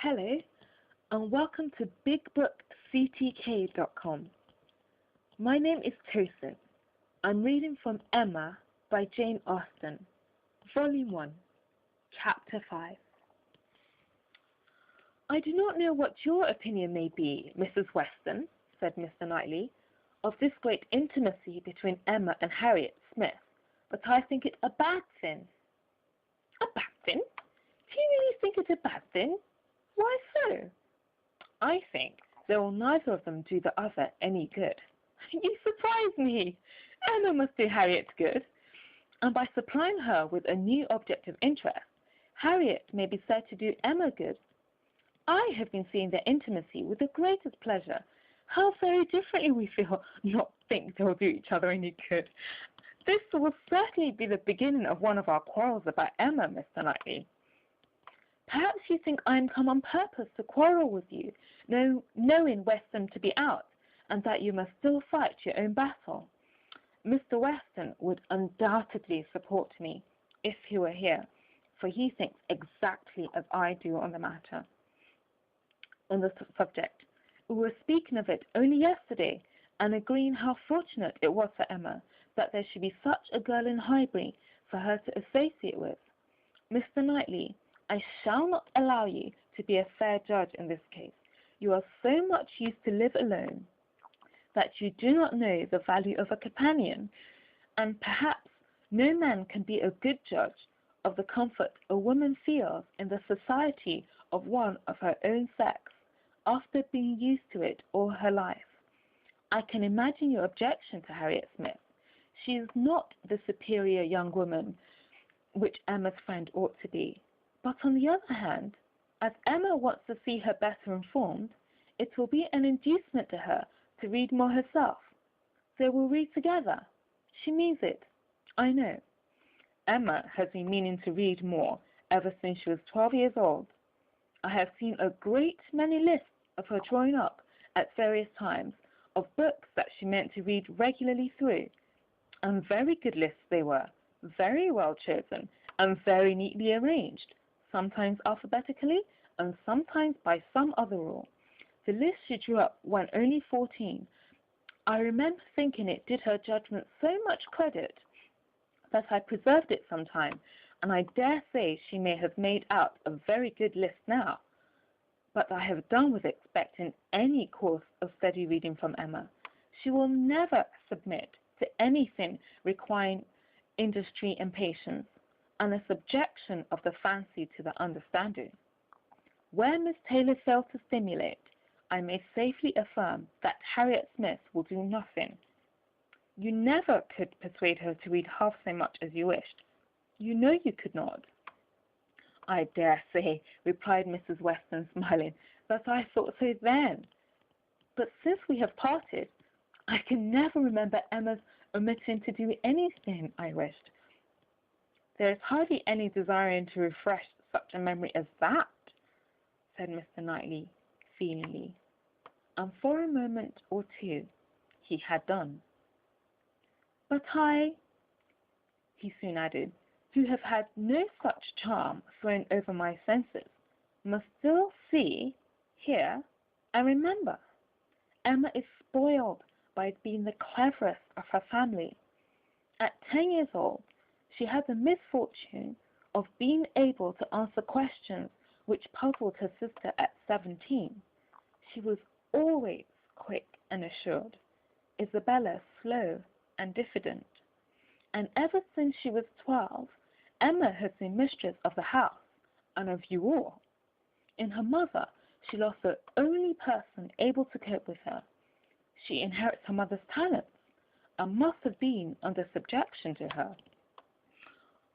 Hello, and welcome to BigBookCTK.com. My name is Tosin. I'm reading from Emma by Jane Austen, Volume 1, Chapter 5. I do not know what your opinion may be, Mrs. Weston, said Mr. Knightley, of this great intimacy between Emma and Harriet Smith, but I think it a bad thing. A bad thing? Do you really think it a bad thing? Why so? I think they will neither of them do the other any good. You surprise me. Emma must do Harriet good, and by supplying her with a new object of interest, Harriet may be said to do Emma good. I have been seeing their intimacy with the greatest pleasure. How very differently we feel not think they'll do each other any good. This will certainly be the beginning of one of our quarrels about Emma, Mr. Knightley. Perhaps you think I am come on purpose to quarrel with you, knowing Weston to be out, and that you must still fight your own battle. Mr. Weston would undoubtedly support me if he were here, for he thinks exactly as I do on the matter. On the subject, we were speaking of it only yesterday, and agreeing how fortunate it was for Emma that there should be such a girl in Highbury for her to associate with. Mr. Knightley, I shall not allow you to be a fair judge in this case. You are so much used to live alone that you do not know the value of a companion, and perhaps no man can be a good judge of the comfort a woman feels in the society of one of her own sex after being used to it all her life. I can imagine your objection to Harriet Smith. She is not the superior young woman which Emma's friend ought to be. But on the other hand, as Emma wants to see her better informed, it will be an inducement to her to read more herself. So we'll read together. She means it, I know. Emma has been meaning to read more ever since she was 12 years old. I have seen a great many lists of her drawing up at various times of books that she meant to read regularly through, and very good lists they were, very well chosen, and very neatly arranged, sometimes alphabetically, and sometimes by some other rule. The list she drew up when only 14. I remember thinking it did her judgment so much credit that I preserved it some time, and I dare say she may have made out a very good list now. But I have done with expecting any course of steady reading from Emma. She will never submit to anything requiring industry and patience, and a subjection of the fancy to the understanding. Where Miss Taylor failed to stimulate, I may safely affirm that Harriet Smith will do nothing. You never could persuade her to read half so much as you wished. You know you could not. I dare say, replied Mrs. Weston, smiling, but I thought so then. But since we have parted, I can never remember Emma's omitting to do anything I wished. There is hardly any desiring to refresh such a memory as that, said Mr. Knightley, feelingly. And for a moment or two he had done. But I, he soon added, who have had no such charm thrown over my senses, must still see, hear, and remember. Emma is spoiled by being the cleverest of her family. At 10 years old, she had the misfortune of being able to answer questions which puzzled her sister at 17. She was always quick and assured, Isabella slow and diffident, and ever since she was 12, Emma has been mistress of the house and of you all. In her mother, she lost the only person able to cope with her. She inherits her mother's talents and must have been under subjection to her.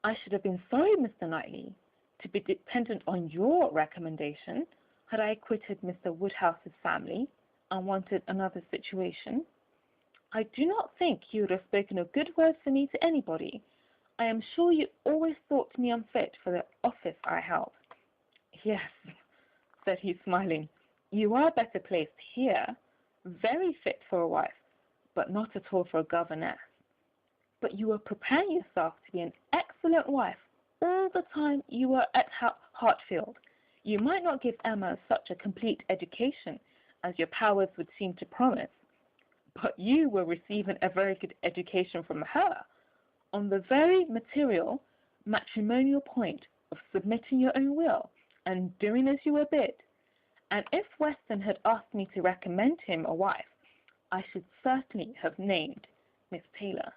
I should have been sorry, Mr. Knightley, to be dependent on your recommendation had I quitted Mr. Woodhouse's family and wanted another situation. I do not think you would have spoken a good word for me to anybody. I am sure you always thought me unfit for the office I held. Yes, said he, smiling, you are better placed here, very fit for a wife, but not at all for a governess. But you were preparing yourself to be an excellent wife all the time you were at Hartfield. You might not give Emma such a complete education as your powers would seem to promise, but you will receive a very good education from her on the very material, matrimonial point of submitting your own will and doing as you are bid. And if Weston had asked me to recommend him a wife, I should certainly have named Miss Taylor.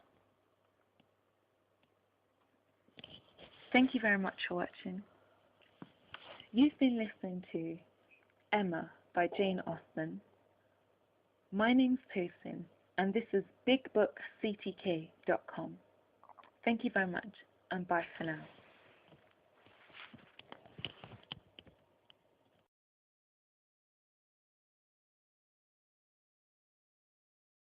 Thank you very much for watching. You've been listening to Emma by Jane Austen. My name's Tosin, and this is BigBookCTK.com. Thank you very much, and bye for now.